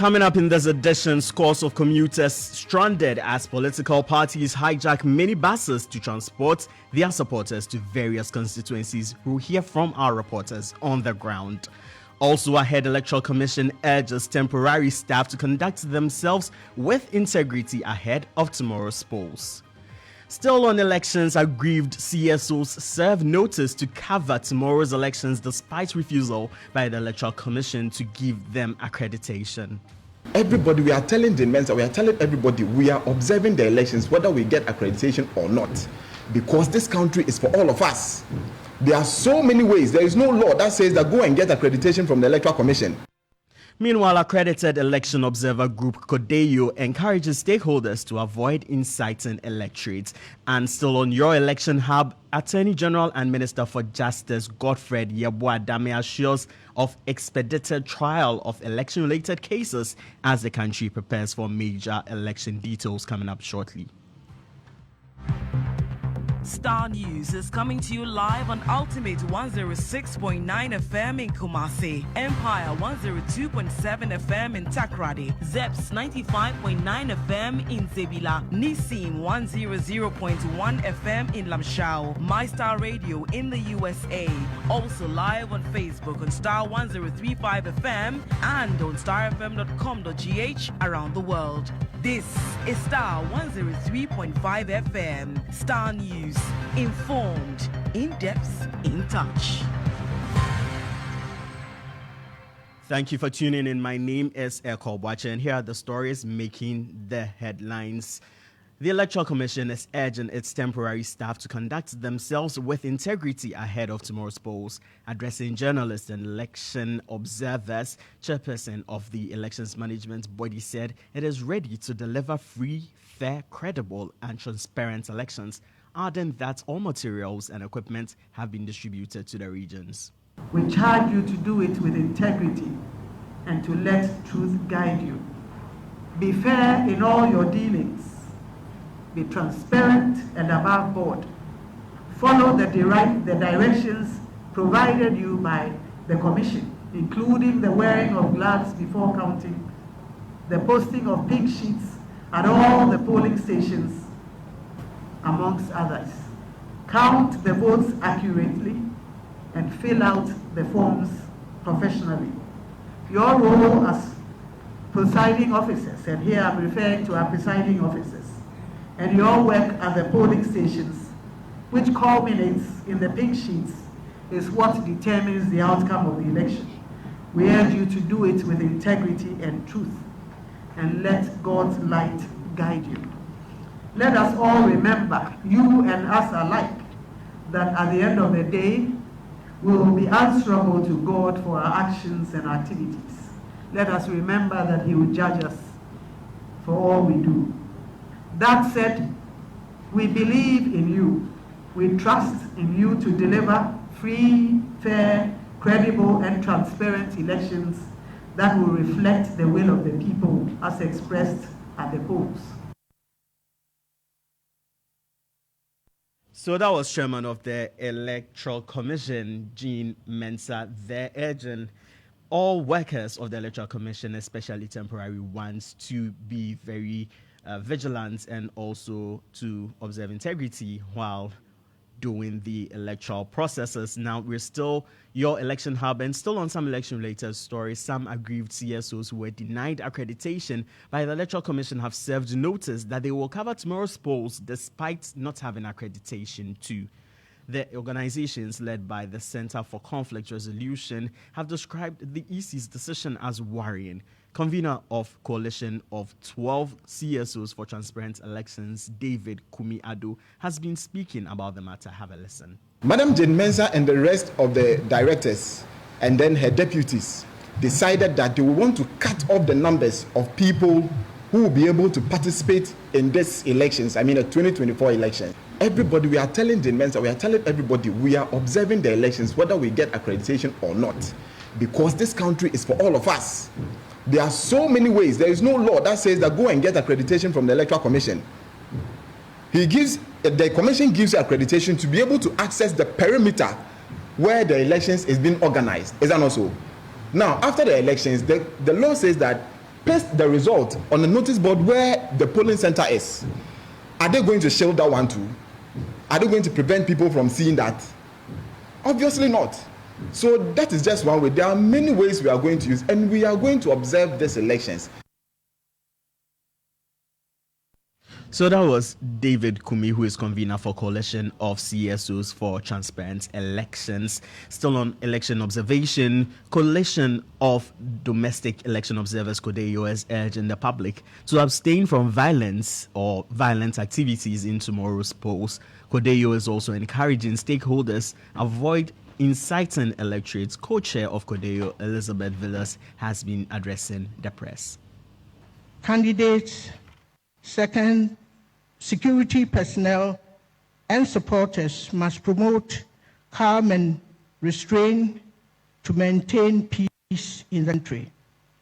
Coming up in this edition, scores of commuters stranded as political parties hijack minibuses to transport their supporters to various constituencies. We'll hear from our reporters on the ground. Also ahead, Electoral Commission urges temporary staff to conduct themselves with integrity ahead of tomorrow's polls. Still on elections, aggrieved CSOs serve notice to cover tomorrow's elections despite refusal by the Electoral Commission to give them accreditation. Everybody, we are telling the Mensa, we are telling everybody we are observing the elections whether we get accreditation or not, because this country is for all of us. There are so many ways. There is no law that says that go and get accreditation from the Electoral Commission. Meanwhile, accredited election observer group Kodeyo encourages stakeholders to avoid inciting electorates. And still on your election hub, Attorney General and Minister for Justice Godfred Yeboah-Dame assures of expedited trial of election-related cases as the country prepares for major election. Details coming up shortly. Starr News is coming to you live on Ultimate 106.9 FM in Kumasi, Empire 102.7 FM in Takrady, Zeps 95.9 FM in Zebila, Nissim 100.1 FM in Lamshao, My Star Radio in the USA. Also live on Facebook on Starr 103.5 FM and on starfm.com.gh around the world. This is Starr 103.5 FM. Starr News. Informed, in depth, in touch. Thank you for tuning in. My name is Eko Boache, and here are the stories making the headlines. The Electoral Commission is urging its temporary staff to conduct themselves with integrity ahead of tomorrow's polls. Addressing journalists and election observers, chairperson of the Elections Management Body said it is ready to deliver free, fair, credible, and transparent elections, adding that all materials and equipment have been distributed to the regions. We charge you to do it with integrity and to let truth guide you. Be fair in all your dealings. Be transparent and above board. Follow the directions provided you by the Commission, including the wearing of gloves before counting, the posting of pink sheets at all the polling stations, amongst others. Count the votes accurately and fill out the forms professionally. Your role as presiding officers, and here I'm referring to our presiding officers, and your work at the polling stations, which culminates in the pink sheets, is what determines the outcome of the election. We urge you to do it with integrity and truth, and let God's light guide you. Let us all remember, you and us alike, that at the end of the day, we will be answerable to God for our actions and activities. Let us remember that He will judge us for all we do. That said, we believe in you. We trust in you to deliver free, fair, credible, and transparent elections that will reflect the will of the people as expressed at the polls. So that was Chairman of the Electoral Commission, Jean Mensah. They're urging all workers of the Electoral Commission, especially temporary ones, to be very vigilant and also to observe integrity while doing the electoral processes. Now, we're still your election hub and still on some election-related stories. Some aggrieved CSOs who were denied accreditation by the Electoral Commission have served notice that they will cover tomorrow's polls despite not having accreditation too. The organizations led by the Center for Conflict Resolution have described the EC's decision as worrying. Convener of Coalition of 12 CSOs for Transparent Elections, David Kumi-Ado, has been speaking about the matter. Have a listen. Madam Jane Mensah and the rest of the directors and then her deputies decided that they will want to cut off the numbers of people who will be able to participate in these elections, the 2024 election. Everybody, we are telling Jane Mensah, we are telling everybody we are observing the elections whether we get accreditation or not, because this country is for all of us. There are so many ways. There is no law that says that go and get accreditation from the Electoral Commission. The Commission gives you accreditation to be able to access the perimeter where the elections is being organized. Is that not so? Now, after the elections, the law says that paste the result on a notice board where the polling center is. Are they going to shield that one too? Are they going to prevent people from seeing that? Obviously not. So that is just one way. There are many ways we are going to use, and we are going to observe these elections. So that was David Kumi, who is convener for Coalition of CSOs for Transparent Elections. Still on election observation, Coalition of Domestic Election Observers, CODEO, is urging the public to abstain from violence or violent activities in tomorrow's polls. CODEO is also encouraging stakeholders avoid inciting electorates. Co-chair of CODEO, Elizabeth Villas, has been addressing the press. Candidates, second, security personnel and supporters must promote calm and restraint to maintain peace in the country.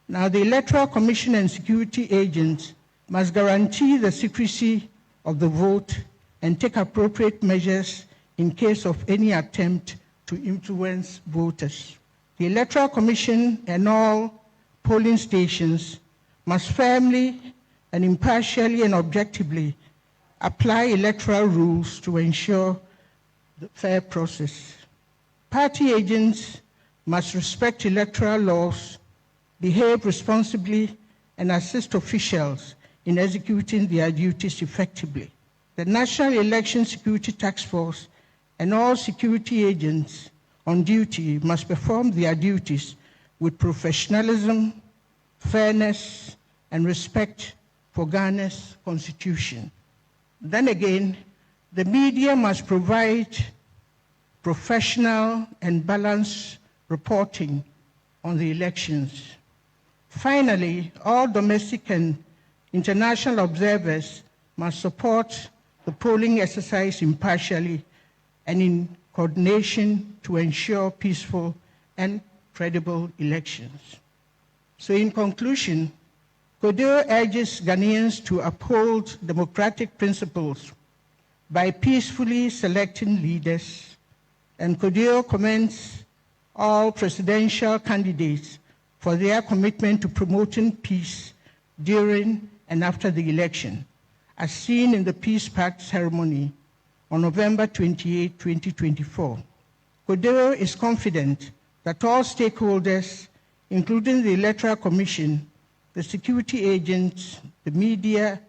Now, the Electoral Commission and security agents must guarantee the secrecy of the vote and take appropriate measures in case of any attempt to influence voters. The Electoral Commission and all polling stations must firmly and impartially and objectively apply electoral rules to ensure the fair process. Party agents must respect electoral laws, behave responsibly, and assist officials in executing their duties effectively. The National Election Security Task Force and all security agents on duty must perform their duties with professionalism, fairness, and respect for Ghana's constitution. Then again, the media must provide professional and balanced reporting on the elections. Finally, all domestic and international observers must support the polling exercise impartially and in coordination to ensure peaceful and credible elections. So in conclusion, CODEO urges Ghanaians to uphold democratic principles by peacefully selecting leaders, and CODEO commends all presidential candidates for their commitment to promoting peace during and after the election, as seen in the Peace Pact ceremony on November 28, 2024. CODEO is confident that all stakeholders, including the Electoral Commission, the security agents, the media,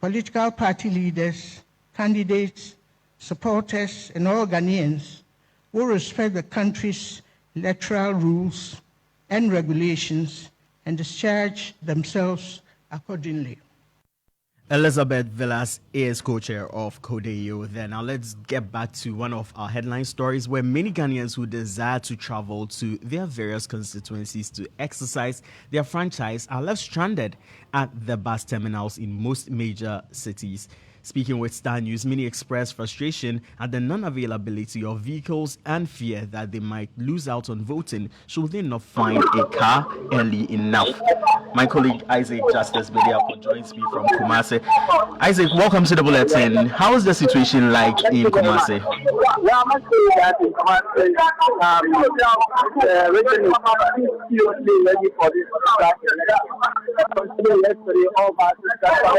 political party leaders, candidates, supporters, and all Ghanaians will respect the country's electoral rules and regulations and discharge themselves accordingly. Elizabeth Villas is co-chair of CODEO. Then now let's get back to one of our headline stories where many Ghanaians who desire to travel to their various constituencies to exercise their franchise are left stranded at the bus terminals in most major cities. Speaking with Starr News, many expressed frustration at the non-availability of vehicles and fear that they might lose out on voting should they not find a car early enough. My colleague Isaac Justice Bediako joins me from Kumasi. Isaac, welcome to the bulletin. How is the situation like in Kumasi? Well, I must say that in Kumasi, the region is seriously ready for this election. Yesterday, all buses that are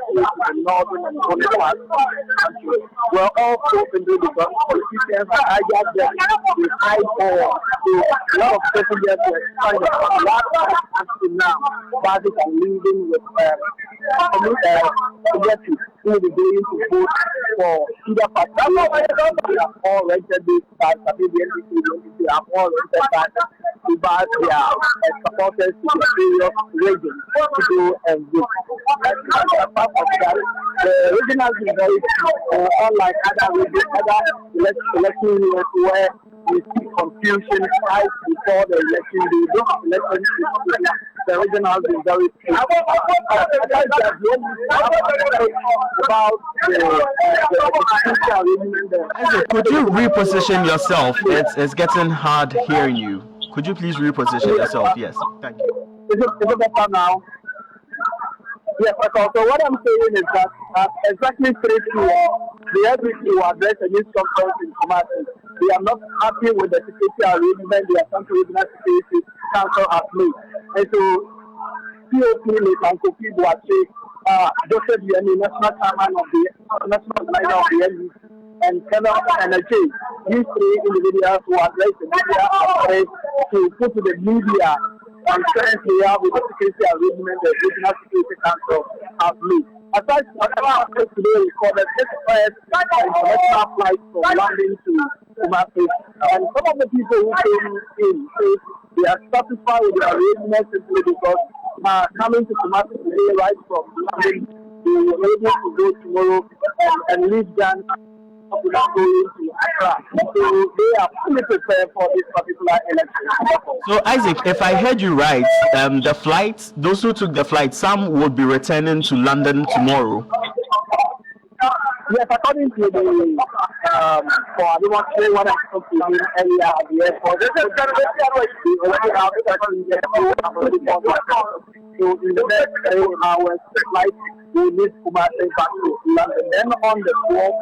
in northern and southern parts of the country were all open because politicians are just there to fight for. A lot of passengers were trying to come last until now. Buses are leaving with objectives who will be going to vote for either party. They have all rented these cars. The NDC have all rented cars to buy their supporters to the various regions to go and vote. Apart from that, the regional is very unlike other election units where we see confusion right before the election day. This election the regional is very few. About the Could you reposition yourself? It's getting hard hearing you. Could you please reposition yourself? Yes, thank you. Is it better now? Yes, so what I'm saying is that exactly 3 p.m., the LBC will address a news conference in Kumasi. They are not happy with the security arrangement the Asante Regional Security Council has made. And so POP with Uncle Pibo Joseph Yemi, national chairman of the national organizer of the NDC, and Colonel NJ. These three individuals who addressed the media are to put to the media concerns we have with the security arrangement the Regional Security Council has made. Aside from whatever happens today, we call the first international flight from London to Kumasi. And some of the people who came in say they are satisfied with the arrangement simply because coming to Kumasi today, right from London, they were able to go tomorrow and leave Ghana without going to Accra. So they are fully prepared for this particular election. So Isaac, if I heard you right, the flights, those who took the flight, some would be returning to London tomorrow. Yes, according to the for I don't want to say what I spoke to him earlier at the airport. This is going to be already out so in the next 3 hours, the flight will need Kumasi back to London. Then on the 4th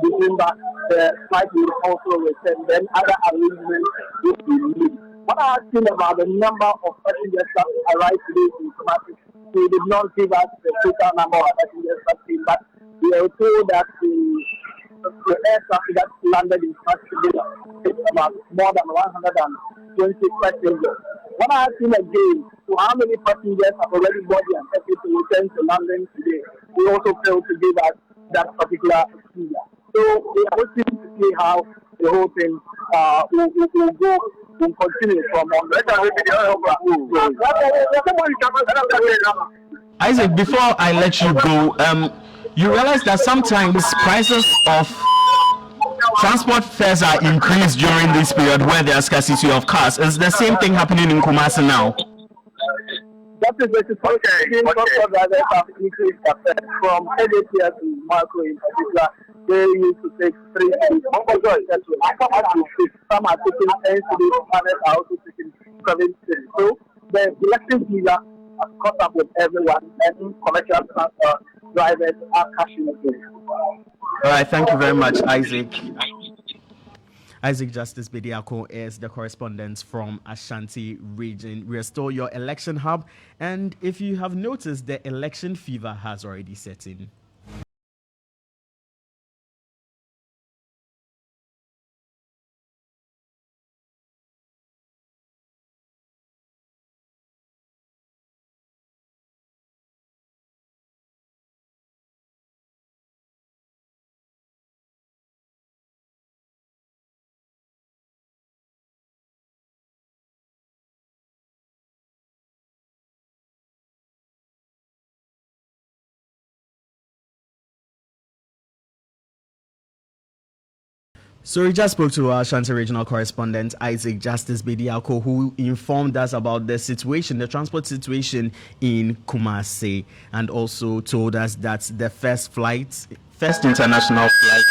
December, the flight will also return. Then other arrangements will be made. What I asked him about the number of passengers that arrived today in Kumasi, he did not give us the total number of passengers that came, but we are told that the air traffic that landed in Kumasi is about more than 120 passengers. When I asked him again, so how many passengers have already boarded and ticket to return to London today, he also failed to give us that particular figure. So we are waiting to see how the whole thing will go. Will continue from on. Isaac, before I let you go, you realize that sometimes prices of transport fares are increased during this period where there is scarcity of cars. Is the same thing happening in Kumasi now? That is the situation. Transport drivers have increased their fares from Edetia to Marco in particular. They used to take 3 days. Some are taking 10 cities, others are also taking 7 cities. So the electric visa has caught up with everyone, and commercial drivers are cashing again. All right, thank you very much, Isaac. Isaac Justice Bediako is the correspondent from Ashanti region. Restore your election hub. And if you have noticed, the election fever has already set in. So we just spoke to our Ashanti regional correspondent Isaac Justice Bediako, who informed us about the situation, the transport situation in Kumasi, and also told us that the first international flight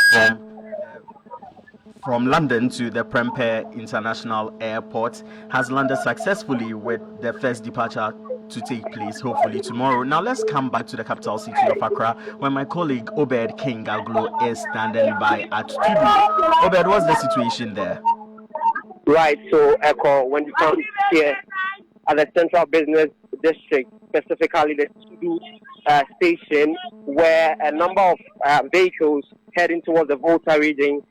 from London to the Prempeh International Airport has landed successfully, with the first departure to take place hopefully tomorrow. Now let's come back to the capital city of Accra, where my colleague Obed King Galglo is standing by at studio. Obed, what's the situation there? Right, so Echo, when you come here at the Central Business District, specifically the Tudu station, where a number of vehicles heading towards the Volta region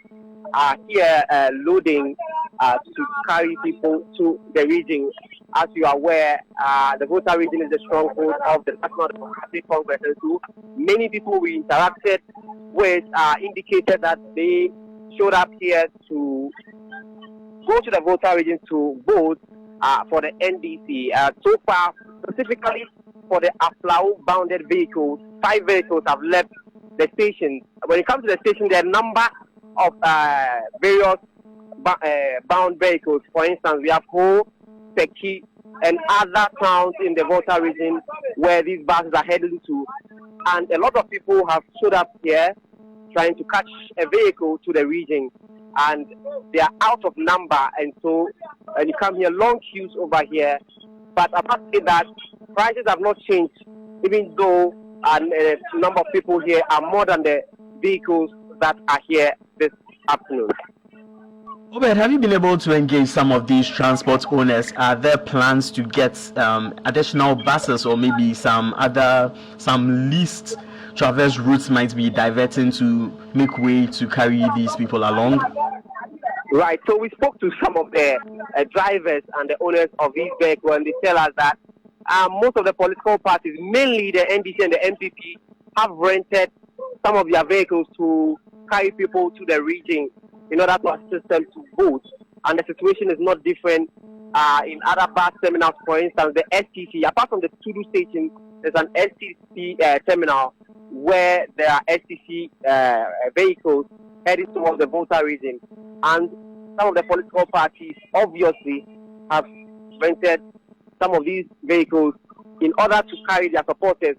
are here loading to carry people to the region. As you are aware, the Volta region is the stronghold of the National Democratic Congress, and so many people we interacted with indicated that they showed up here to go to the Volta region to vote for the NDC. So far, specifically for the Aflau-bounded vehicles, 5 vehicles have left the station. When it comes to the station, there are a number of various bound vehicles. For instance, we have Ho, Peki, and other towns in the Volta region where these buses are heading to. And a lot of people have showed up here trying to catch a vehicle to the region. And they are out of number. And so you come here, long queues over here. But I must say that prices have not changed, even though a number of people here are more than the vehicles that are here this afternoon. Obed, have you been able to engage some of these transport owners? Are there plans to get additional buses, or maybe some least traverse routes might be diverting to make way to carry these people along? Right. So we spoke to some of the drivers and the owners of these vehicles, and they tell us that most of the political parties, mainly the NDC and the MPP, have rented some of their vehicles to carry people to the region in order to assist them to vote. And the situation is not different in other bus terminals. For instance, the STC, apart from the Tudu station, there's an STC terminal where there are STC vehicles heading towards the voter region. And some of the political parties obviously have rented some of these vehicles in order to carry their supporters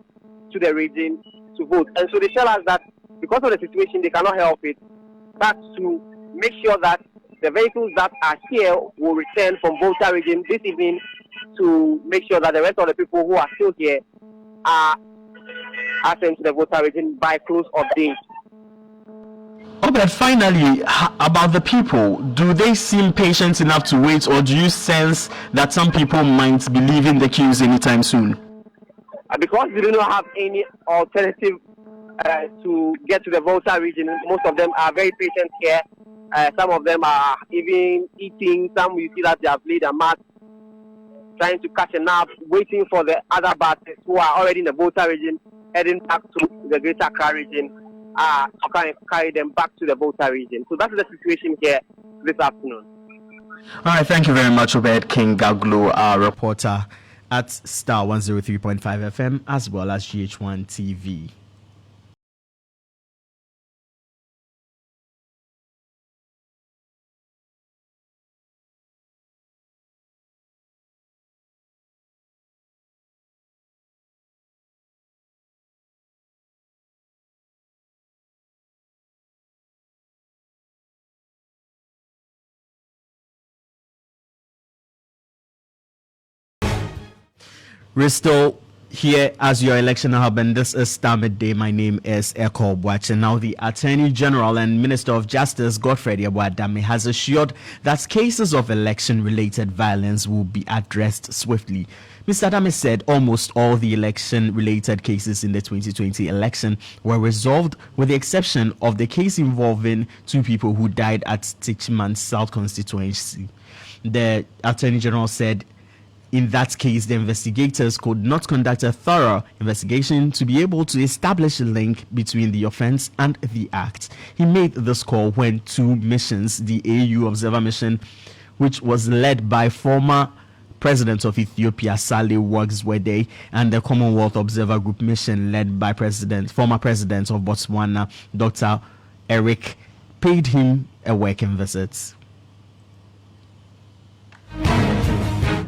to the region to vote. And so they tell us that because of the situation, they cannot help it, but to make sure that the vehicles that are here will return from voter region this evening to make sure that the rest of the people who are still here are sent to the voter region by close of day. Oh, but finally, about the people, do they seem patient enough to wait, or do you sense that some people might be leaving the queues anytime soon? Because they do not have any alternative to get to the voter region, most of them are very patient here. Some of them are even eating. Some you see that they have laid a mat, trying to catch a nap, waiting for the other buses who are already in the voter region, heading back to the Greater Accra region. To carry them back to the voter region. So that's the situation here this afternoon. All right, thank you very much, Obed King Gaglo, our reporter at Starr 103.5 FM as well as GH1 TV. We're still here as your election hub, and this is Starr Midday. My name is Eko Boache. And now the Attorney General and Minister of Justice, Godfrey Adame, has assured that cases of election-related violence will be addressed swiftly. Mr. Adame said almost all the election-related cases in the 2020 election were resolved, with the exception of the case involving two people who died at Tichman South constituency. The Attorney General said in that case, the investigators could not conduct a thorough investigation to be able to establish a link between the offense and the act. He made this call when two missions, the AU Observer Mission, which was led by former President of Ethiopia Sahle Work Zewde, and the Commonwealth Observer Group mission led by former President of Botswana, Dr. Eric, paid him a working visit.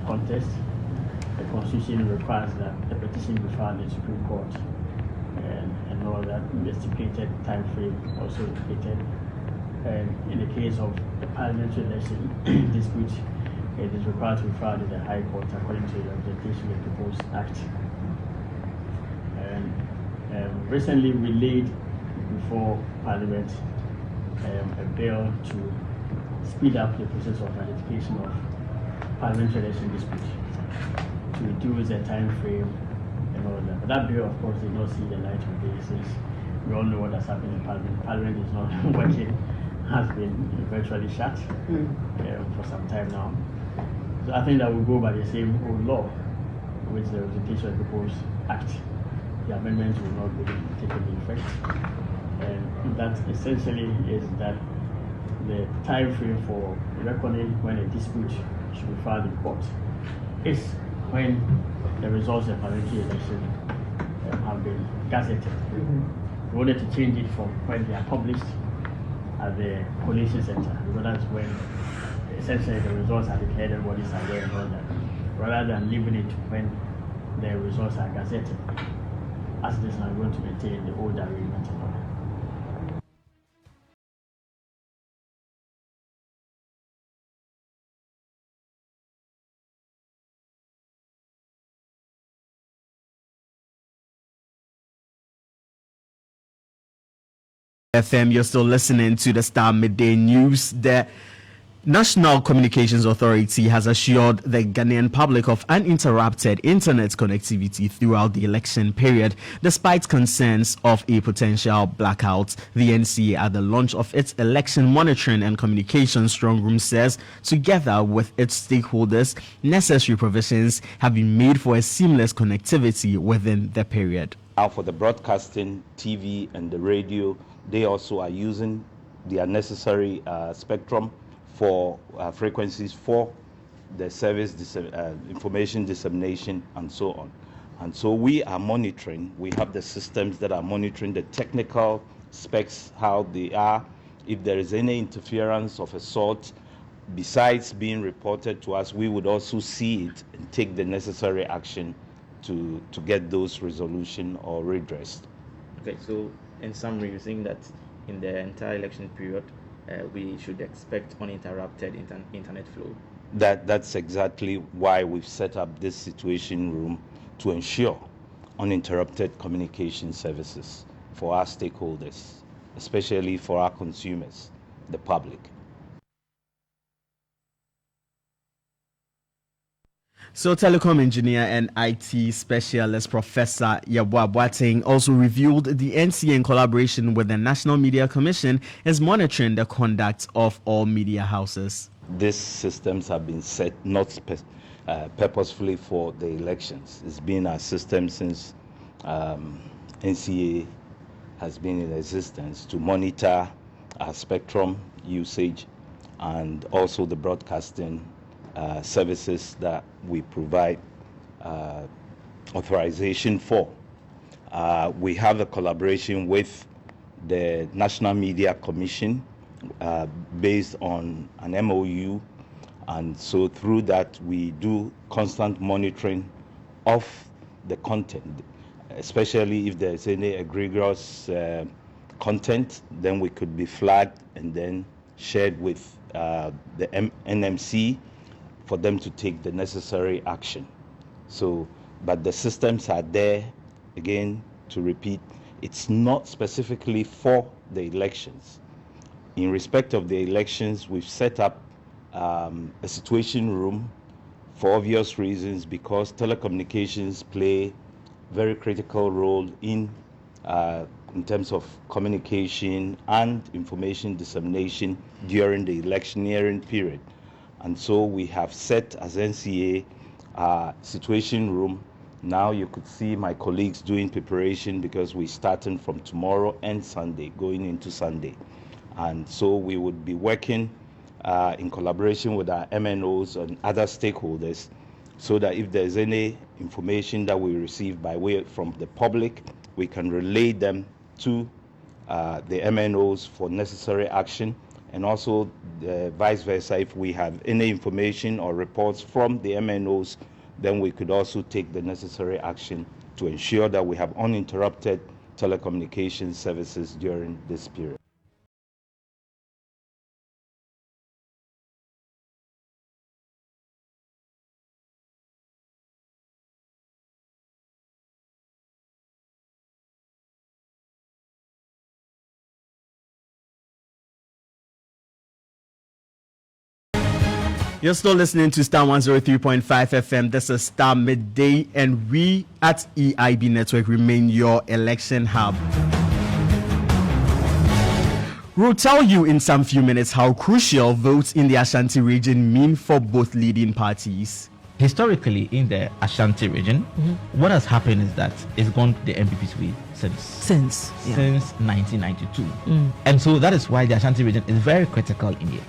Contest. The Constitution requires that the petition be filed in the Supreme Court, and all that. Investigated time frame also indicated. And in the case of the parliamentary election dispute, it is required to be filed in the High Court according to the Representation of People's Act. And recently we laid before Parliament a bill to speed up the process of ratification of parliamentary election dispute, to reduce the time frame and all that. But that bill, of course, did not see the light of day since we all know what has happened in Parliament. Parliament is not working, has been virtually shut for some time now. So I think that will go by the same old law, which the Representation of People's Act. The amendments will not be taken into effect. And that essentially is that the time frame for reckoning when a dispute should be filed in court is when the results of the parliamentary election have been gazetted. We wanted to change it from when they are published at the collation center, because that's when essentially the results are declared, everybody's aware and all that, rather than leaving it when the results are gazetted. As this now, we want to maintain the old arrangement and all that. FM, you're still listening to the Starr Midday News. The National Communications Authority has assured the Ghanaian public of uninterrupted internet connectivity throughout the election period, despite concerns of a potential blackout. The NCA, at the launch of its election monitoring and communication strong room, says, together with its stakeholders, necessary provisions have been made for a seamless connectivity within the period. Now, for the broadcasting, TV, and the radio, they also are using their necessary spectrum for frequencies for the service information dissemination and so on. And so we are monitoring. We have the systems that are monitoring the technical specs, how they are. If there is any interference of a sort, besides being reported to us, we would also see it and take the necessary action to get those resolution or redressed. Okay, so in summary, you're saying that in the entire election period, we should expect uninterrupted internet flow. That's exactly why we've set up this situation room, to ensure uninterrupted communication services for our stakeholders, especially for our consumers, the public. So, telecom engineer and IT specialist Professor Yabwa Boateng also revealed the NCA, in collaboration with the National Media Commission, is monitoring the conduct of all media houses. These systems have been set not purposefully for the elections. It's been our system since NCA has been in existence to monitor our spectrum usage and also the broadcasting services that we provide authorization for. We have a collaboration with the National Media Commission based on an MOU, and so through that we do constant monitoring of the content, especially if there's any egregious content, then we could be flagged and then shared with the NMC for them to take the necessary action. So, but the systems are there, again, to repeat, it's not specifically for the elections. In respect of the elections, we've set up a situation room for obvious reasons, because telecommunications play very critical role in terms of communication and information dissemination during the electioneering period. And so we have set as NCA situation room. Now you could see my colleagues doing preparation, because we're starting from tomorrow and Sunday, going into Sunday. And so we would be working in collaboration with our MNOs and other stakeholders, so that if there's any information that we receive by way from the public, we can relay them to the MNOs for necessary action. And also vice versa, if we have any information or reports from the MNOs, then we could also take the necessary action to ensure that we have uninterrupted telecommunications services during this period. You're still listening to Starr 103.5 FM. This is Starr Midday, and we at EIB Network remain your election hub. We'll tell you in some few minutes how crucial votes in the Ashanti region mean for both leading parties. Historically, in the Ashanti region, what has happened is that it's gone the MPP's way since 1992. And so that is why the Ashanti region is very critical in here.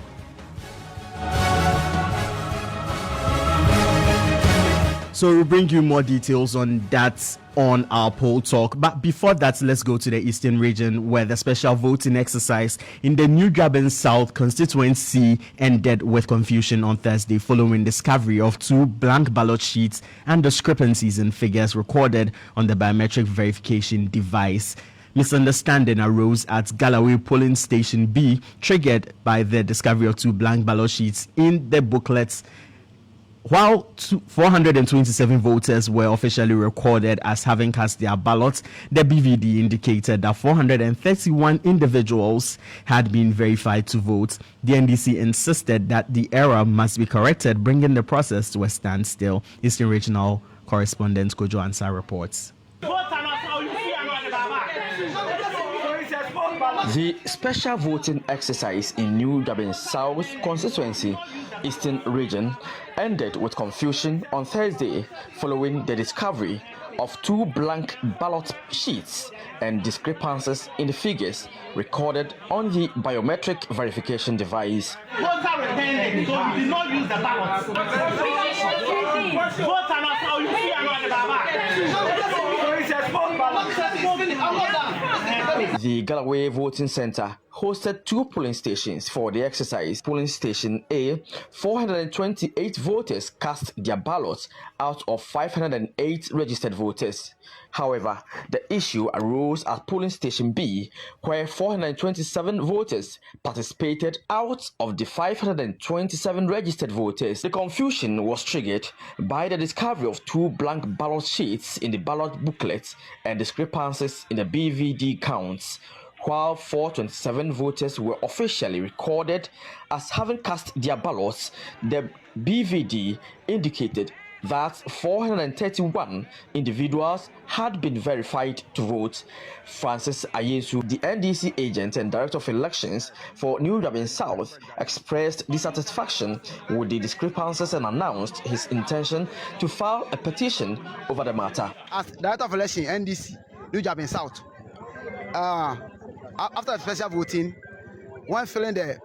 So we'll bring you more details on that on our poll talk. But before that, let's go to the Eastern region, where the special voting exercise in the New Graben South constituency ended with confusion on Thursday, following discovery of 2 blank ballot sheets and discrepancies in figures recorded on the biometric verification device. Misunderstanding arose at Galloway Polling Station B, triggered by the discovery of 2 blank ballot sheets in the booklets While 427 voters were officially recorded as having cast their ballots, the BVD indicated that 431 individuals had been verified to vote. The NDC insisted that the error must be corrected, bringing the process to a standstill. Eastern Regional Correspondent Kojo Ansah reports. The special voting exercise in New Durban South Constituency, Eastern Region, ended with confusion on Thursday following the discovery of 2 blank ballot sheets and discrepancies in the figures recorded on the biometric verification device. Voter returned, so you did not use the ballot. The Galloway Voting Center hosted 2 polling stations for the exercise. Polling Station A, 428 voters cast their ballots out of 508 registered voters. However, the issue arose at Polling Station B, where 427 voters participated out of the 527 registered voters. The confusion was triggered by the discovery of 2 blank ballot sheets in the ballot booklet and discrepancies in the BVD counts. While 427 voters were officially recorded as having cast their ballots, the BVD indicated that 431 individuals had been verified to vote. Francis Ayesu, the NDC agent and director of elections for New Durban South, expressed dissatisfaction with the discrepancies and announced his intention to file a petition over the matter. As director of election NDC New Durban South, after the special voting, when filling the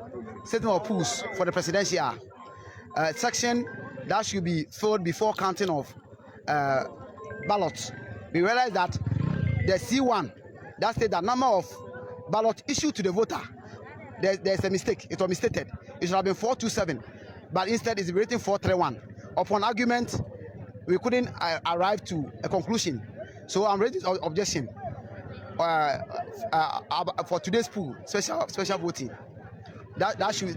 statement of polls for the presidential section that should be filled before counting of ballots, we realized that the C1 that said that number of ballots issued to the voter, there's a mistake. It was misstated. It should have been 427, but instead it's written 431. Upon argument, we couldn't arrive to a conclusion. So I'm raising objection for today's poll, special voting. That should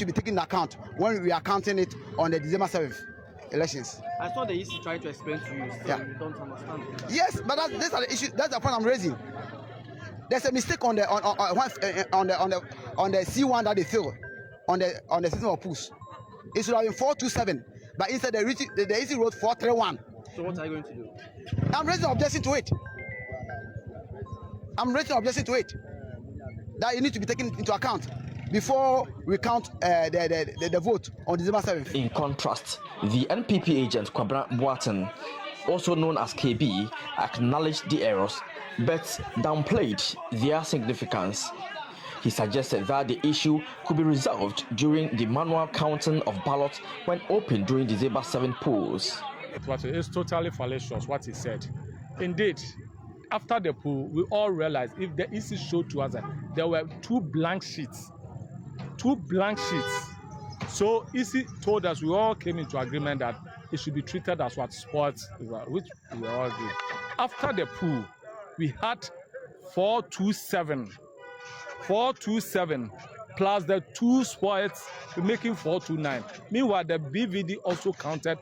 be taken into account when we are counting it on the December 7th elections. I thought they used to try to explain to you, so you don't understand. Yes, but these are the issues. That's the point I'm raising. There's a mistake on the C1 that they fill on the system of polls. It should have been 427, but instead they easy wrote 431. So what are you going to do? I'm raising objection to it. That it needs to be taken into account before we count the vote on December 7th. In contrast, the NPP agent Kwabena Boateng, also known as KB, acknowledged the errors but downplayed their significance. He suggested that the issue could be resolved during the manual counting of ballots when open during December 7 polls. It is totally fallacious what he said. Indeed, after the poll, we all realized if the EC showed to us that there were 2 blank sheets. So EC told us, we all came into agreement that it should be treated as what sports, which we all did. After the pool, we had 427 plus the 2 sports, making 429. Meanwhile, the BVD also counted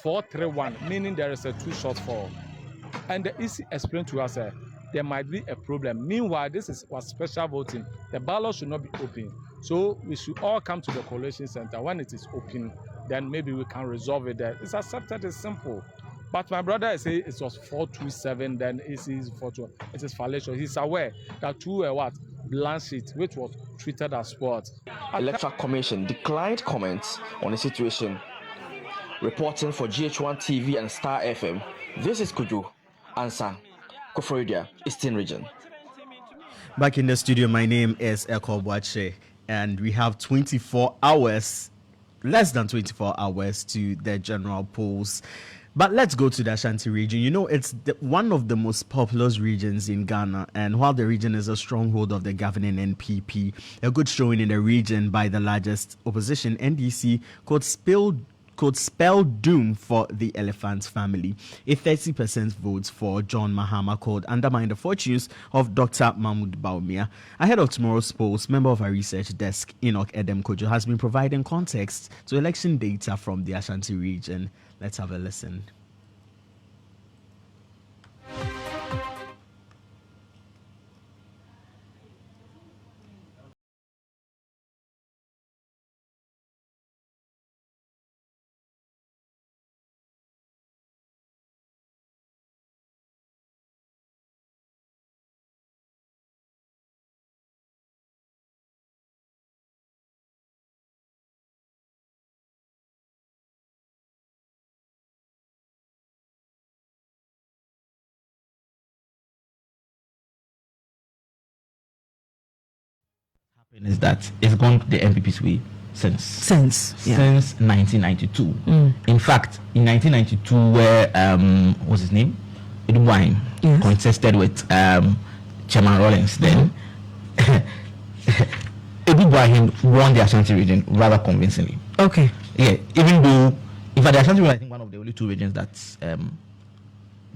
431, meaning there is a 2 shortfall. And the EC explained to us there might be a problem. Meanwhile, this was special voting. The ballot should not be open. So we should all come to the collation center. When it is open, then maybe we can resolve it there. It's accepted, it's simple. But my brother say it was 427, then it is 421. It is fallacious. He's aware that 2 blank sheet, which was treated as sport. Electoral Commission declined comments on the situation. Reporting for GH1 TV and Starr FM, this is Kojo Ansah, Koforidia, Eastern Region. Back in the studio, my name is Eko Boache, and we have 24 hours, less than 24 hours to the general polls. But let's go to the Ashanti region. You know, it's one of the most populous regions in Ghana, and while the region is a stronghold of the governing NPP, a good showing in the region by the largest opposition, NDC, could spill could spell doom for the Elephant family. A 30% vote for John Mahama could undermine the fortunes of Dr. Mahmoud Baumia. Ahead of tomorrow's polls, member of our research desk, Enoch Edem Kojo, has been providing context to election data from the Ashanti region. Let's have a listen. Is that it's gone the MPP's way since 1992. In fact, in 1992, where what's his name, Edwine, contested with Chairman Rawlings, then Edwine won the Ashanti region rather convincingly. Okay. Yeah, even though, in fact, the Ashanti region, I think one of the only two regions that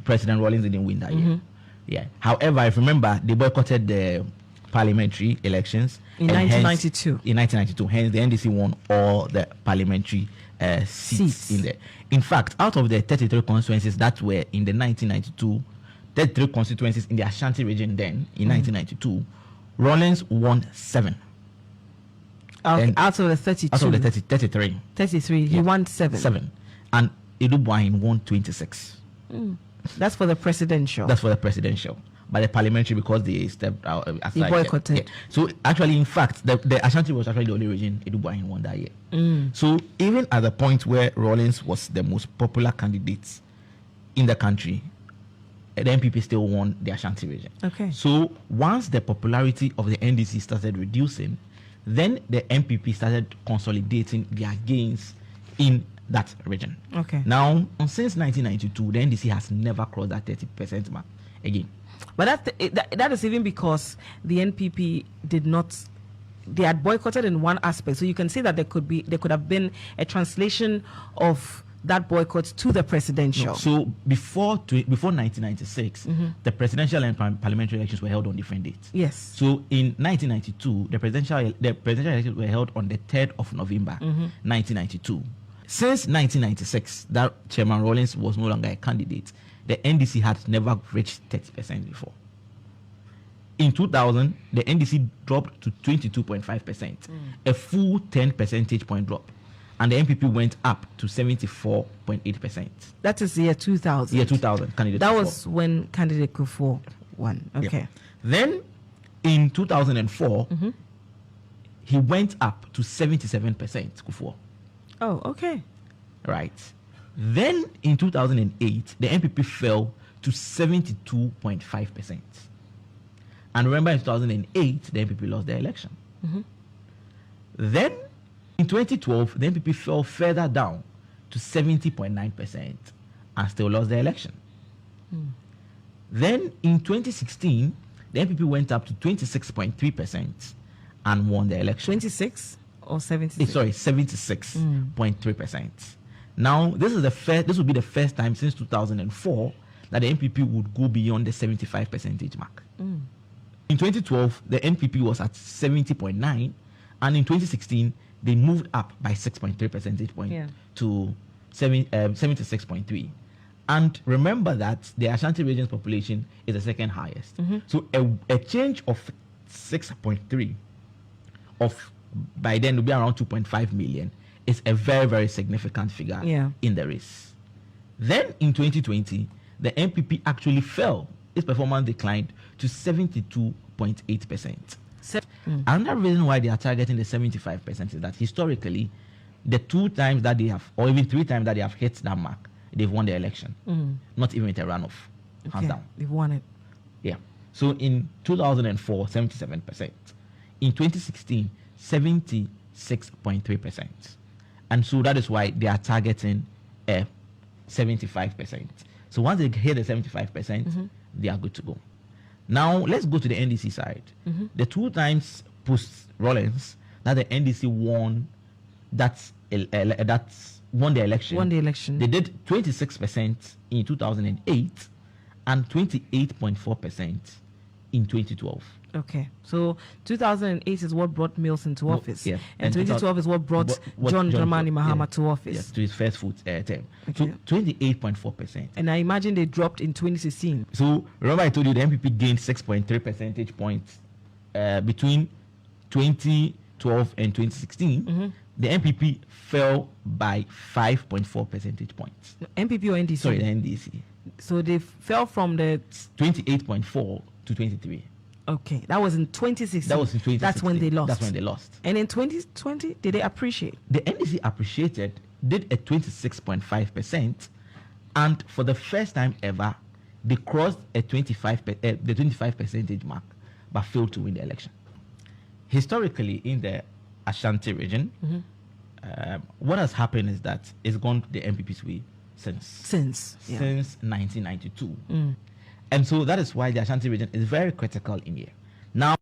President Rawlings didn't win that year. Yeah. However, I remember they boycotted the parliamentary elections in 1992. In 1992, hence the NDC won all the parliamentary seats in there. In fact, out of the 33 constituencies that were in the 1992, 33 constituencies in the Ashanti region then in 1992, Rawlings won 7. Out of the 32. Out of the 33. 33, he won 7. 7. And Edwine won 26. That's for the presidential. That's for the presidential. But the parliamentary, because they stepped out aside. They boycotted. Yeah. So actually, in fact, the Ashanti was actually the only region Edwine won that year. So even at the point where Rawlings was the most popular candidate in the country, the MPP still won the Ashanti region. Okay. So once the popularity of the NDC started reducing, then the MPP started consolidating their gains in that region. Okay. Now, since 1992, the NDC has never crossed that 30% mark again. But that is even because the NPP they had boycotted in one aspect. So you can see that there could have been a translation of that boycott to the presidential. No, so before 1996, the presidential and parliamentary elections were held on different dates. Yes. So in 1992, the presidential elections were held on the 3rd of November, 1992. Since 1996, that Chairman Rawlings was no longer a candidate, the NDC had never reached 30% before. In 2000, the NDC dropped to 22.5%, a full 10 percentage point drop. And the MPP went up to 74.8%. That is the year 2000. Year 2000, candidate That Kufuor. was when candidate Kufuor won. Okay. Yeah. Then, in 2004, he went up to 77%, Kufuor. Oh, okay. Right. Then, in 2008, the MPP fell to 72.5%. And remember, in 2008, the MPP lost the election. Then, in 2012, the MPP fell further down to 70.9% and still lost the election. Then, in 2016, the MPP went up to 26.3% and won the election. 26 or 76? Sorry, 76.3%. Now, this will be the first time since 2004 that the MPP would go beyond the 75% mark. In 2012, the MPP was at 70.9, and in 2016, they moved up by 6.3 percentage points to 76.3. And remember that the Ashanti region's population is the second highest. So a change of 6.3 by then will be around 2.5 million is a very, very significant figure in the race. Then in 2020, the MPP actually fell. Its performance declined to 72.8%. Another reason why they are targeting the 75% is that historically, the 2 times that they have, or even 3 times that they have hit that mark, they've won the election. Not even with a runoff. Hands down. They've won it. Yeah. So in 2004, 77%. In 2016, 76.3%. And so that is why they are targeting 75%. So once they hit the 75%, they are good to go. Now, let's go to the NDC side. The 2 times post Rawlings that the NDC won, won the election. Won the election. They did 26% in 2008 and 28.4% in 2012. Okay, so 2008 is what brought Mills into office, yeah. and 2012 is what brought John Dramani Mahama to office. Yes, to his first full term. Okay. So 28.4%. And I imagine they dropped in 2016. So remember I told you the MPP gained 6.3 percentage points between 2012 and 2016. Mm-hmm. The MPP fell by 5.4 percentage points. MPP or NDC? Sorry, the NDC. So they fell from the 28.4 to 23. Okay, that was in 2016. That was in 2016. That's when they lost. That's when they lost. And in 2020, did they appreciate? The NDC appreciated, did a 26.5%, and for the first time ever, they crossed the 25 percentage mark, but failed to win the election. Historically, in the Ashanti region, what has happened is that it's gone the MPP's way since 1992. And so that is why the Ashanti region is very critical in here. Now,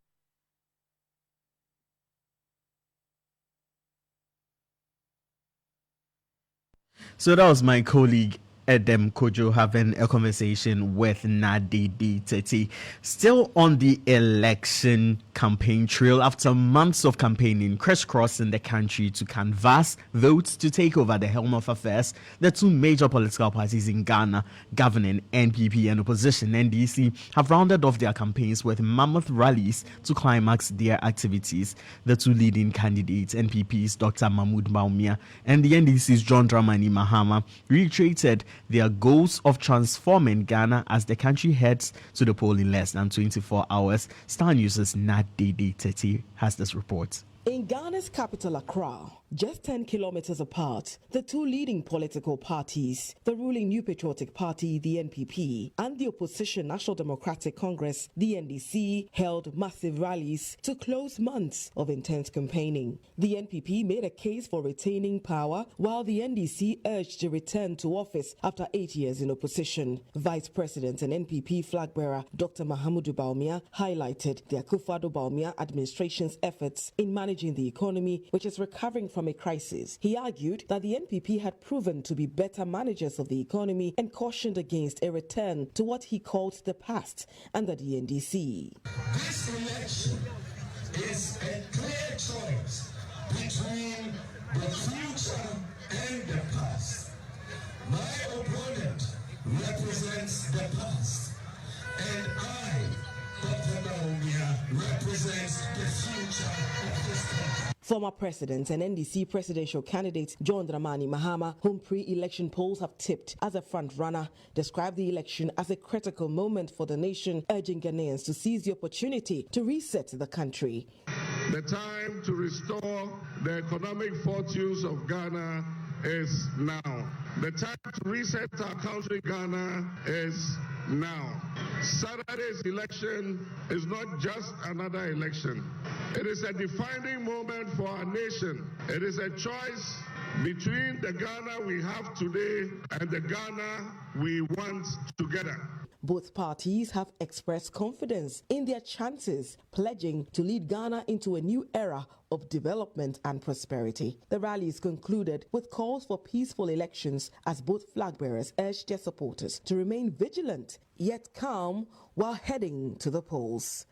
so that was my colleague Edem Kojo having a conversation with Nadidi Teti. Still on the election campaign trail after months of campaigning, crisscrossing the country to canvass votes to take over the helm of affairs, the two major political parties in Ghana, governing NPP and opposition NDC, have rounded off their campaigns with mammoth rallies to climax their activities. The two leading candidates, NPP's Dr. Mahmoud Baumia and the NDC's John Dramani Mahama, reiterated their goals of transforming Ghana as the country heads to the poll in less than 24 hours. Starr News' Nadidi Teti has this report. In Ghana's capital, Accra, just 10 kilometers apart, the two leading political parties, the ruling New Patriotic Party, the NPP, and the opposition National Democratic Congress, the NDC, held massive rallies to close months of intense campaigning. The NPP made a case for retaining power, while the NDC urged a return to office after 8 years in opposition. Vice President and NPP flag bearer Dr. Mahamudu Baumia highlighted the Akufo-Addo Baumia administration's efforts in managing the economy, which is recovering from a crisis. He argued that the NPP had proven to be better managers of the economy and cautioned against a return to what he called the past under the NDC. This election is a clear choice between the future and the past. My opponent represents the past, and I, Dr. Baumia, represents the future of this country. Former President and NDC presidential candidate John Dramani Mahama, whom pre-election polls have tipped as a front-runner, described the election as a critical moment for the nation, urging Ghanaians to seize the opportunity to reset the country. The time to restore the economic fortunes of Ghana is now. The time to reset our country, Ghana, is now. Saturday's election is not just another election. It is a defining moment for our nation. It is a choice between the Ghana we have today and the Ghana we want together. Both parties have expressed confidence in their chances, pledging to lead Ghana into a new era of development and prosperity. The rallies concluded with calls for peaceful elections as both flag bearers urged their supporters to remain vigilant yet calm while heading to the polls.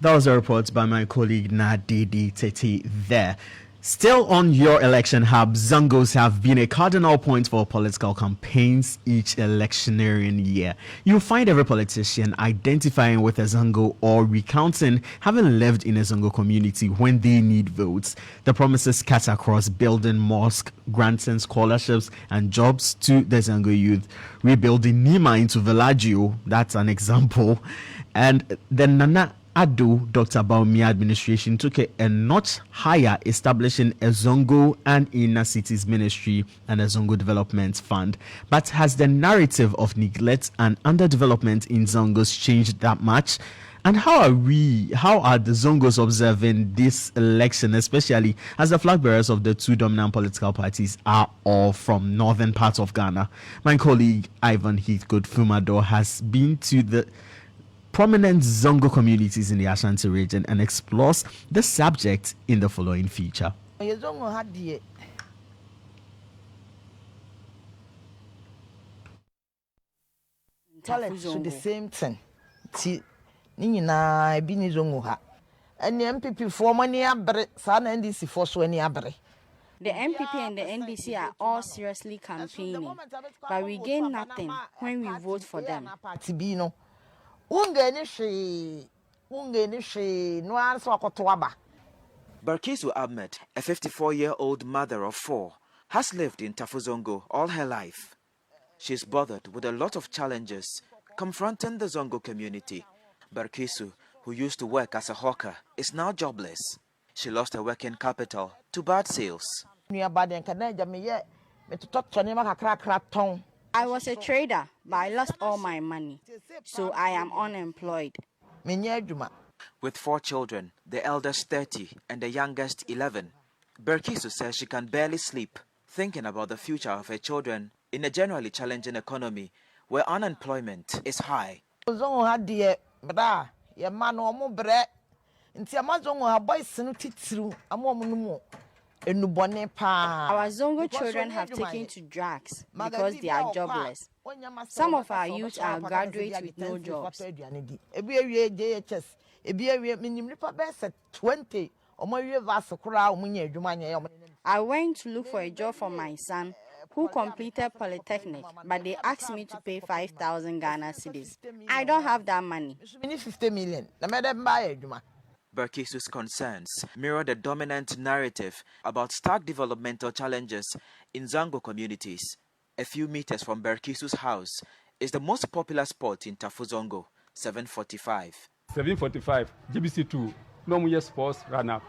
That was a report by my colleague Nadidi Teti there. Still on your election hub, Zongos have been a cardinal point for political campaigns each electioneering year. You'll find every politician identifying with a Zongo or recounting having lived in a Zongo community when they need votes. The promises cut across building mosque, granting scholarships and jobs to the Zongo youth, rebuilding Nima into Villaggio, that's an example, and the Nana Addo Dr. Baumia administration took a notch higher, establishing a Zongo and Inner Cities Ministry and a Zongo Development Fund. But has the narrative of neglect and underdevelopment in Zongos changed that much? And how are the Zongos observing this election, especially as the flag bearers of the two dominant political parties are all from northern parts of Ghana? My colleague Ivan Heathcote Fumador has been to the prominent Zongo communities in the Ashanti region and explores the subject in the following feature. Toilet to the same thing. Nina ebi ni zongo ha. And the MPP for money abre, san NDC for so any abre. The MPP and the NDC are all seriously campaigning, but we gain nothing when we vote for them. Tibino. Unge ni she no answer akotoaba. Barkisu Ahmed, a 54-year-old mother of 4, has lived in Tafuzongo all her life. She is bothered with a lot of challenges confronting the Zongo community. Barkisu, who used to work as a hawker, is now jobless. She lost her working capital to bad sales. I was a trader, but I lost all my money, so I am unemployed. With 4 children, the eldest 30 and the youngest 11, Barkisu says she can barely sleep, thinking about the future of her children in a generally challenging economy where unemployment is high. Our Zongo children have taken to drugs because they are jobless. Some of our youth are graduates with no jobs. I went to look for a job for my son, who completed polytechnic, but they asked me to pay 5,000 Ghana cedis. I don't have that money. Barkisu's concerns mirror the dominant narrative about stark developmental challenges in Zango communities. A few meters from Barkisu's house is the most popular spot in Tafuzongo, 745. 745, GBC2, no more sports run up.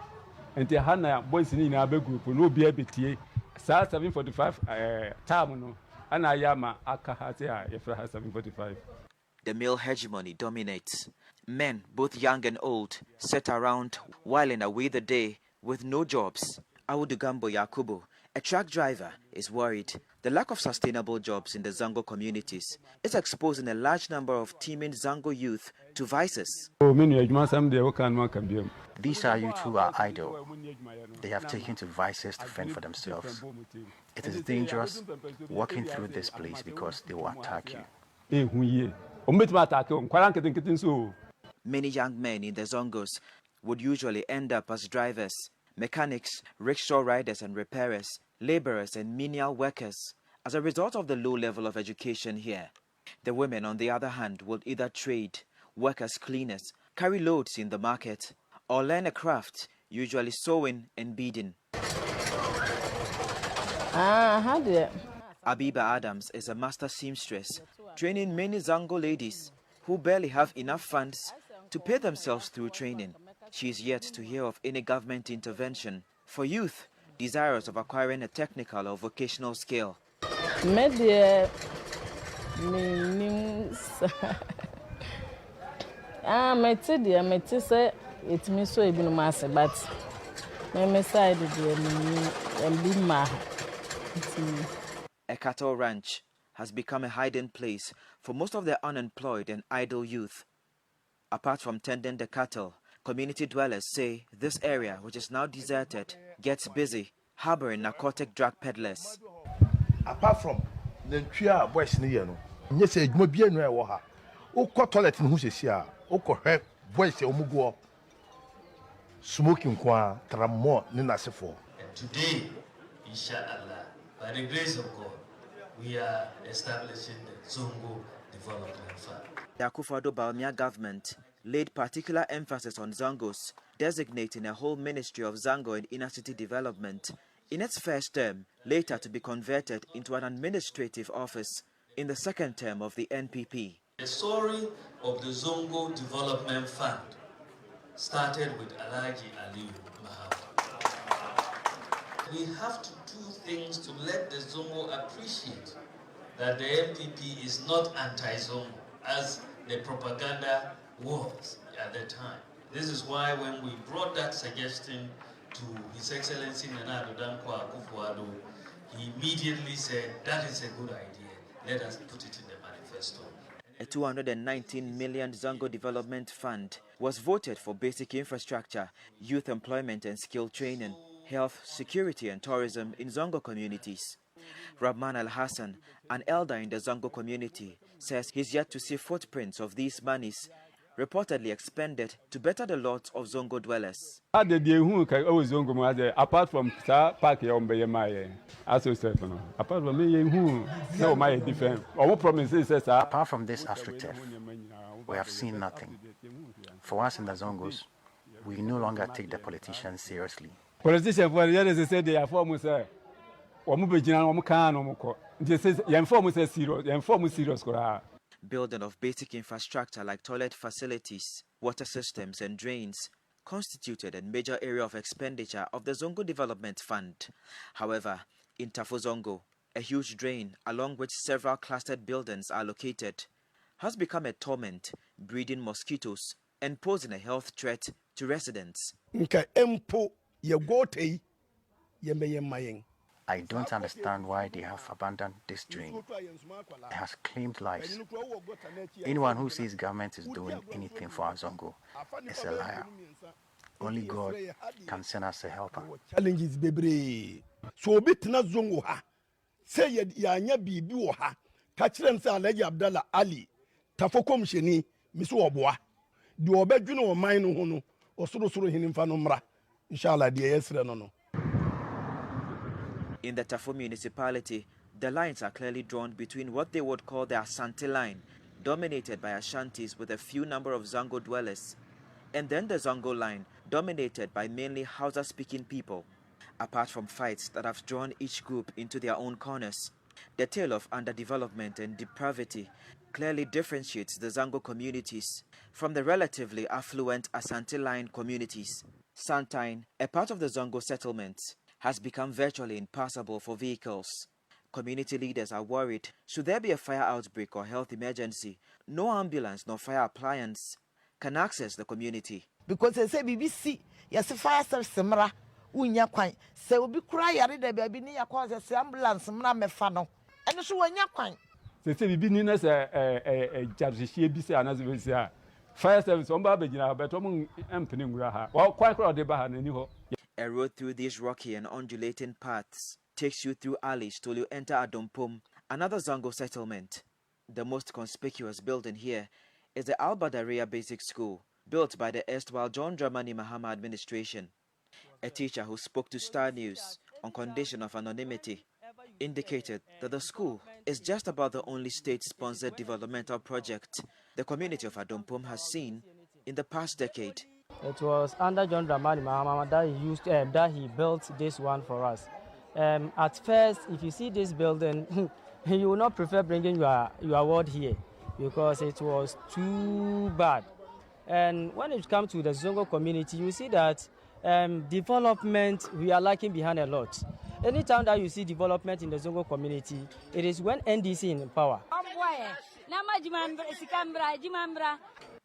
And the Hana boys in our group will be able to 745 Tamuno, and Ayama Akahatia, if I have 745. The male hegemony dominates. Men, both young and old, sit around whiling away the day with no jobs. Awudugambo Yakubu, a truck driver, is worried. The lack of sustainable jobs in the Zango communities is exposing a large number of teeming Zango youth to vices. These are youth who are idle. They have taken to vices to fend for themselves. It is dangerous walking through this place because they will attack you. Many young men in the Zongos would usually end up as drivers, mechanics, rickshaw riders and repairers, laborers and menial workers as a result of the low level of education here. The women, on the other hand, would either trade, work as cleaners, carry loads in the market, or learn a craft, usually sewing and beading. Abiba Adams is a master seamstress, training many Zango ladies who barely have enough funds to pay themselves through training. She is yet to hear of any government intervention for youth desirous of acquiring a technical or vocational skill. Midday say it means so even mass, but my side A cattle ranch has become a hiding place for most of the unemployed and idle youth. Apart from tending the cattle, community dwellers say this area, which is now deserted, gets busy harboring narcotic drug peddlers. Apart from the boys in the yes, a mobian waha, o toilet in Husia, o correct boys omugo smoking qua tramo ninasifo. Today, inshallah, by the grace of God, we are establishing the Zongo Development Fund. The Akufo-Addo Bawumia government laid particular emphasis on Zangos, designating a whole ministry of Zango and inner city development in its first term, later to be converted into an administrative office in the second term of the NPP. The story of the Zongo Development Fund started with Alhaji Ali Mahama. We have to do things to let the Zongo appreciate that the NPP is not anti-Zongo, as the propaganda was at the time. This is why when we brought that suggestion to His Excellency Nana Addo Dankwa Akufo-Addo, he immediately said, that is a good idea, let us put it in the manifesto. A 219 million Zango Development Fund was voted for basic infrastructure, youth employment and skill training, health, security and tourism in Zongo communities. Rahman Al-Hassan, an elder in the Zongo community, says he's yet to see footprints of these monies reportedly expended to better the lot of Zongo dwellers. Apart from park apart from me, different. Apart from this AstroTurf, we have seen nothing. For us in the Zongos, we no longer take the politicians seriously. Politicians, they say they are for serious. Building of basic infrastructure like toilet facilities, water systems and drains constituted a major area of expenditure of the Zongo Development Fund. However, in Tafo Zongo, a huge drain along which several clustered buildings are located has become a torment, breeding mosquitoes and posing a health threat to residents. I don't understand why they have abandoned this drain. It has claimed lives. Anyone who says government is doing anything for our Zongo is a liar. Only God can send us a helper. Challenges bebre. So obitina zongo ha. Say ya nya bibi wo ha. Ka kirem say Alhaji Abdallah Ali. Tafokom sheni miso oboa. Di obedwene wo man no ho no. Osoro hinimfa no mra. Inshallah de yesre no no. In the Tafo municipality, the lines are clearly drawn between what they would call the Asante line, dominated by Ashantis with a few number of Zongo dwellers, and then the Zongo line, dominated by mainly Hausa-speaking people. Apart from fights that have drawn each group into their own corners, the tale of underdevelopment and depravity clearly differentiates the Zongo communities from the relatively affluent Asante line communities. Santine, a part of the Zongo settlements, has become virtually impassable for vehicles. Community leaders are worried, should there be a fire outbreak or health emergency, no ambulance nor fire appliance can access the community. Because they say BBC, yes, fire service semra, unya kwan. Say we be cry yare de baby ni ya cause say ambulance mra me fa no. Eno so wanya kwan. Say bibi ni na say jarhye bi say anazo say fire service on ba begina but om empene ngura ha. Wa kwan kra de ba ha na ni ho. A road through these rocky and undulating paths takes you through alleys till you enter Adompom, another Zongo settlement. The most conspicuous building here is the Al-Badaria Basic School, built by the erstwhile John Dramani Mahama administration. A teacher who spoke to Starr News on condition of anonymity indicated that the school is just about the only state-sponsored developmental project the community of Adompom has seen in the past decade. It was under John Dramani Mahama that he built this one for us. At first, if you see this building, you will not prefer bringing your ward here because it was too bad. And when it comes to the Zongo community, you see that development, we are lagging behind a lot. Anytime that you see development in the Zongo community, it is when NDC in power.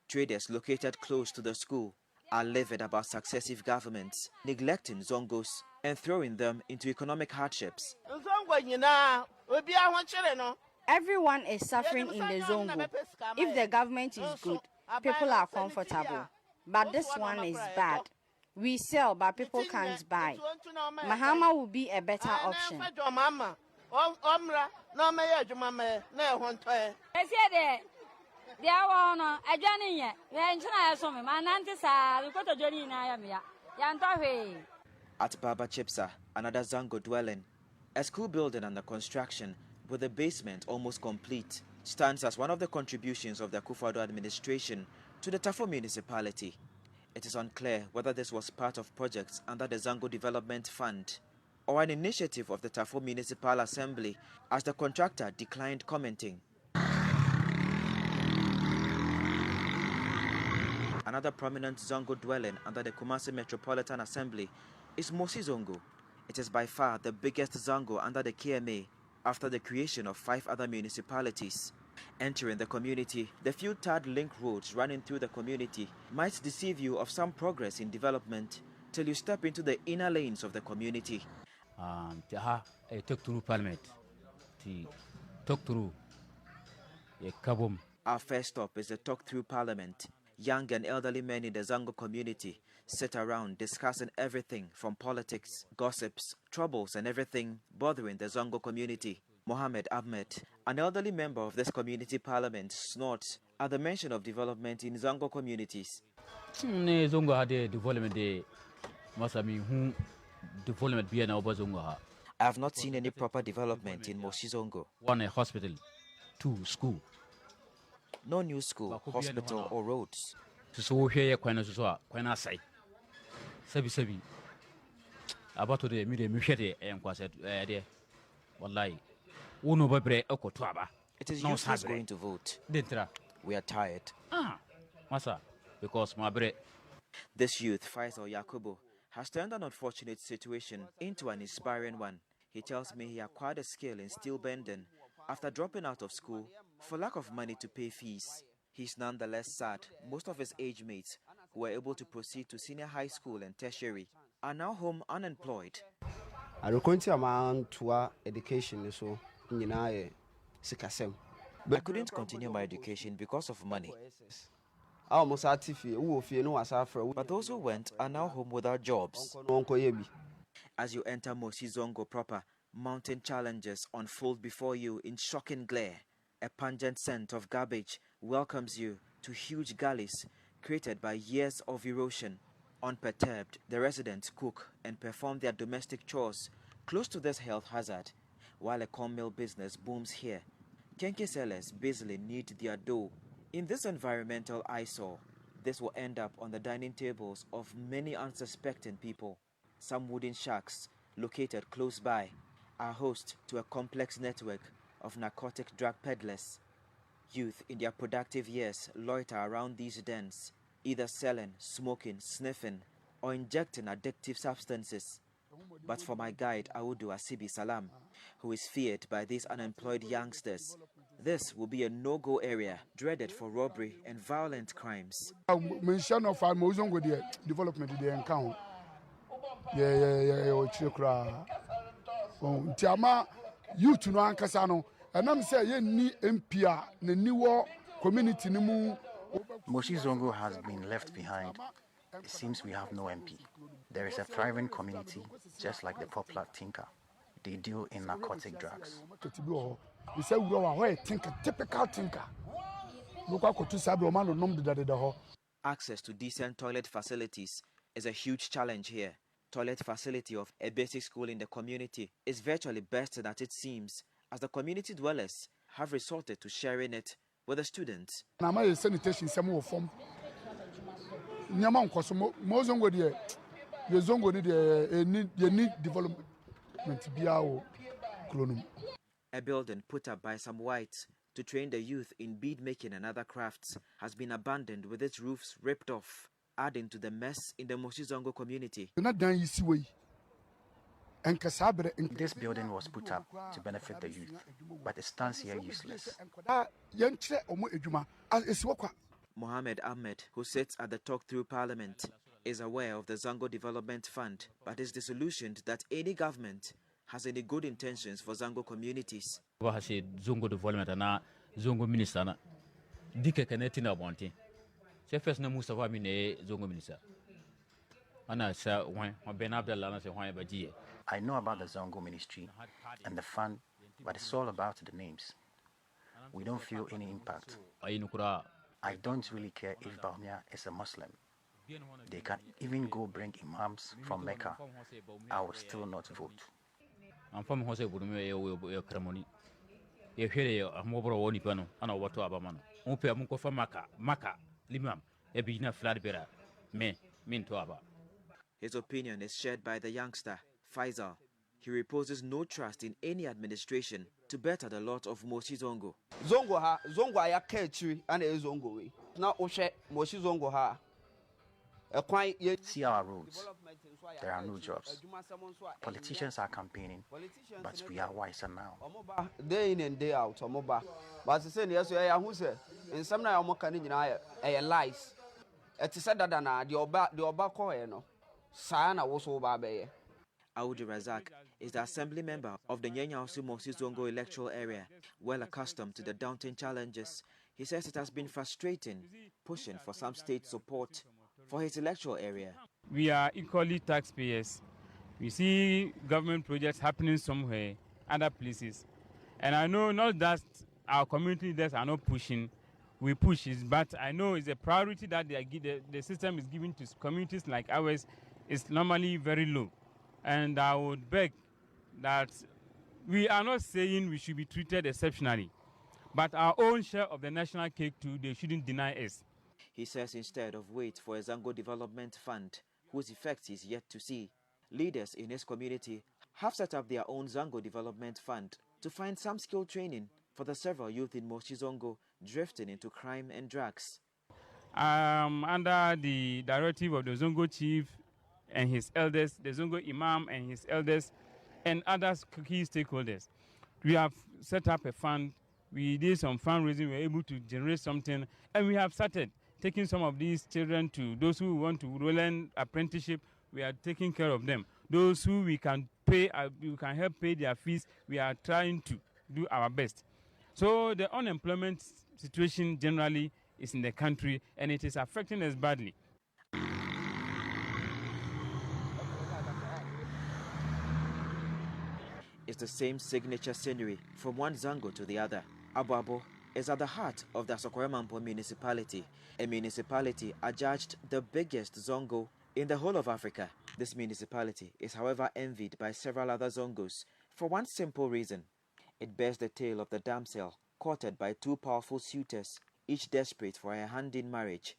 Traders located close to the school are livid about successive governments neglecting Zongos and throwing them into economic hardships. Everyone is suffering in the Zongo. If the government is good, people are comfortable. But this one is bad. We sell, but people can't buy. Mahama will be a better option. At Baba Chipsa, another Zongo dwelling, a school building under construction with the basement almost complete stands as one of the contributions of the Akufo-Addo administration to the Tafo municipality. It is unclear whether this was part of projects under the Zongo Development Fund or an initiative of the Tafo Municipal Assembly, as the contractor declined commenting. Another prominent Zongo dwelling under the Kumasi Metropolitan Assembly is Mosi Zongo. It is by far the biggest Zongo under the KMA after the creation of 5 other municipalities. Entering the community, the few tarred link roads running through the community might deceive you of some progress in development till you step into the inner lanes of the community. Talk through Parliament. Talk through. Our first stop is the Talk Through Parliament, Young and elderly men in the Zongo community sit around discussing everything from politics, gossips, troubles and everything bothering the Zongo community. Mohammed Ahmed, an elderly member of this community parliament, snorts at the mention of development in Zongo communities. Zongo had a development day. Masami who development be an Zongo. I have not seen any proper development in Moshi Zongo. One, a hospital. Two, school. No new school, hospital or roads. So here, when I say, Sabi, about the Midday and was at there. Wallahi. Uno babre oko twaba. It is useless going to vote. We are tired. Masa, because my bre. This youth, Faisal Yakubu, has turned an unfortunate situation into an inspiring one. He tells me he acquired a skill in steel bending after dropping out of school for lack of money to pay fees. He's nonetheless sad most of his age mates who were able to proceed to senior high school and tertiary are now home unemployed. I recommend to education so I couldn't continue my education because of money. But those who went are now home without jobs. As you enter Moshi Zongo proper, mountain challenges unfold before you in shocking glare. A pungent scent of garbage welcomes you to huge gullies created by years of erosion. Unperturbed, the residents cook and perform their domestic chores close to this health hazard. While a corn mill business booms here, Kenke sellers busily knead their dough. In this environmental eyesore, this will end up on the dining tables of many unsuspecting people. Some wooden shacks, located close by, are host to a complex network of narcotic drug peddlers. Youth in their productive years loiter around these dens, either selling, smoking, sniffing, or injecting addictive substances. But for my guide, Audu Asibi Salam, who is feared by these unemployed youngsters, this will be a no-go area, dreaded for robbery and violent crimes. Mention of development in the account. Youth no ankasano, and I'm saying ni MPA, the new community nimu. Moshi Zongo has been left behind. It seems we have no MP. There is a thriving community, just like the popular Tinker. They deal in narcotic drugs. We say we are a tinker, typical tinker. Access to decent toilet facilities is a huge challenge here. Toilet facility of a basic school in the community is virtually best that it seems, as the community dwellers have resorted to sharing it with the students. Sanitation form. Need development. A building put up by some whites to train the youth in bead making and other crafts has been abandoned with its roofs ripped off, adding to the mess in the Moshi Zongo community. This building was put up to benefit the youth, but it stands here useless. Mohammed Ahmed, who sits at the talk-through parliament, is aware of the Zongo Development Fund, but is disillusioned that any government has any good intentions for Zongo communities. Zongo development and Zongo minister na dike kaneti na bonti. Se first na Mustafa mine Zongo minister. Ana sa wan Ben Abdallah na se wan baji. I know about the Zongo ministry and the fund, but it's all about the names. We don't feel any impact. I don't really care if Baumia is a Muslim. They can even go bring imams from Mecca. I will still not vote. I'm from Jose Burume, Cramoni. If here a mobile one pano, and over to Abamano. Umpe Munko for Maka, Limam, a beginner flatbera, me, mean to Abba. His opinion is shared by the youngster, Faisal. He reposes no trust in any administration to better the lot of Moshi Zongo. Zongo aya ketri and a Zongo way. Now Oshe Moshi Zongo ha. See our roads. There are no jobs. Politicians are campaigning, but we are wiser now. Day in and day out, Omoba. But the same yes, I who say, and some now more can a lies. It is said that the Oba Coeno. Sana was over by. Audu Razak is the assembly member of the Nyanyausu Moshi Zongo electoral area. Well accustomed to the daunting challenges, He says it has been frustrating, pushing for some state support for his electoral area. We are equally taxpayers. We see government projects happening somewhere, other places. And I know not that our community leaders are not pushing, we push it, but I know it's a priority that the system is given to communities like ours is normally very low. And I would beg that we are not saying we should be treated exceptionally, but our own share of the national cake too, they shouldn't deny us. He says instead of wait for a Zango Development Fund, whose effects he's yet to see, leaders in his community have set up their own Zango Development Fund to find some skill training for the several youth in Moshi Zongo drifting into crime and drugs. Under the directive of the Zongo chief and his elders, the Zongo imam and his elders, and other key stakeholders, we have set up a fund. We did some fundraising, we were able to generate something, and we have started taking some of these children to those who want to learn apprenticeship. We are taking care of them. Those who we can pay, we can help pay their fees, we are trying to do our best. So the unemployment situation generally is in the country, and it is affecting us badly. It's the same signature scenery from one Zango to the other. Aboabo is at the heart of the Asokoyamampo municipality, a municipality adjudged the biggest Zongo in the whole of Africa. This municipality is, however, envied by several other Zongos for one simple reason. It bears the tale of the damsel courted by two powerful suitors, each desperate for a hand in marriage.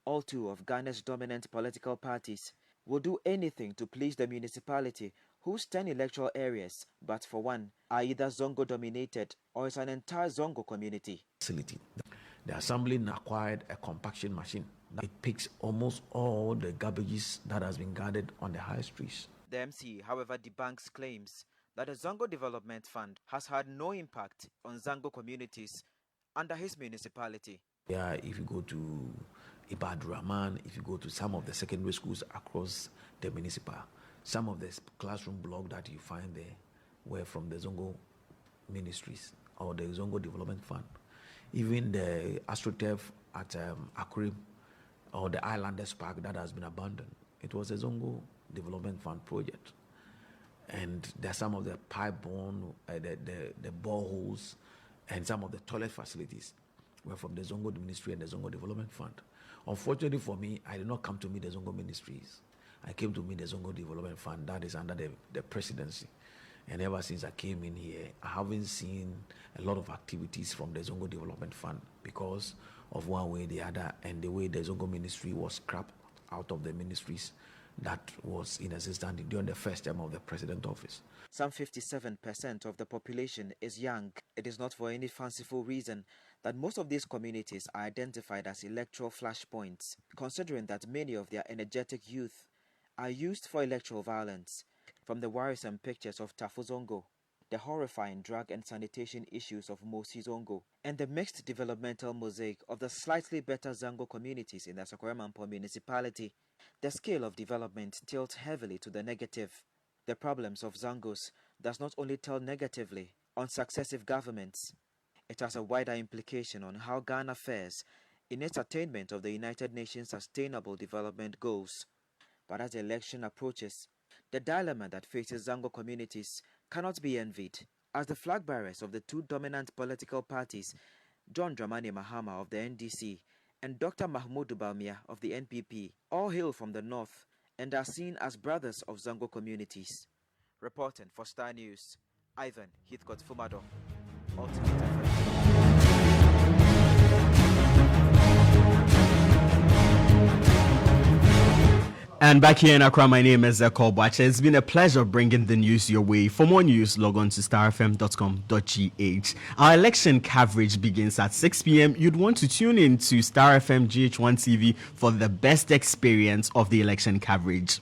All two of Ghana's dominant political parties will do anything to please the municipality, whose 10 electoral areas, but for one, are either Zongo-dominated or is an entire Zongo community. The assembly acquired a compaction machine. It picks almost all the garbages that has been gathered on the high streets. The MC, however, debunks claims that the Zongo Development Fund has had no impact on Zango communities under his municipality. Yeah, if you go to Ibad Rahman, if you go to some of the secondary schools across the municipal, some of the classroom blocks that you find there were from the Zongo ministries or the Zongo Development Fund. Even the AstroTurf at Akrim or the Islanders Park that has been abandoned, it was a Zongo Development Fund project. And there's some of the pipe-borne, the boreholes, and some of the toilet facilities were from the Zongo Ministry and the Zongo Development Fund. Unfortunately for me, I did not come to meet the Zongo Ministries. I came to meet the Zongo Development Fund that is under the presidency. And ever since I came in here, I haven't seen a lot of activities from the Zongo Development Fund because of one way or the other, and the way the Zongo Ministry was scrapped out of the ministries that was in existence during the first term of the president's office. Some 57% of the population is young. It is not for any fanciful reason that most of these communities are identified as electoral flashpoints, considering that many of their energetic youth are used for electoral violence. From the worrisome pictures of Tafu Zongo, the horrifying drug and sanitation issues of Mosi Zongo, and the mixed developmental mosaic of the slightly better Zango communities in the Asokoyamampo municipality, the scale of development tilts heavily to the negative. The problems of Zangos does not only tell negatively on successive governments, it has a wider implication on how Ghana fares in its attainment of the United Nations Sustainable Development Goals. But as the election approaches, the dilemma that faces Zango communities cannot be envied, as the flag bearers of the two dominant political parties, John Dramani Mahama of the NDC and Dr. Mahmoud Bawumia of the NPP, all hail from the north and are seen as brothers of Zango communities. Reporting for Star News, Ivan Heathcote Fumado, Ultimate FM. And back here in Accra, my name is Zeko Bache. It's been a pleasure bringing the news your way. For more news, log on to starfm.com.gh. Our election coverage begins at 6 p.m. You'd want to tune in to Star FM GH1 TV for the best experience of the election coverage.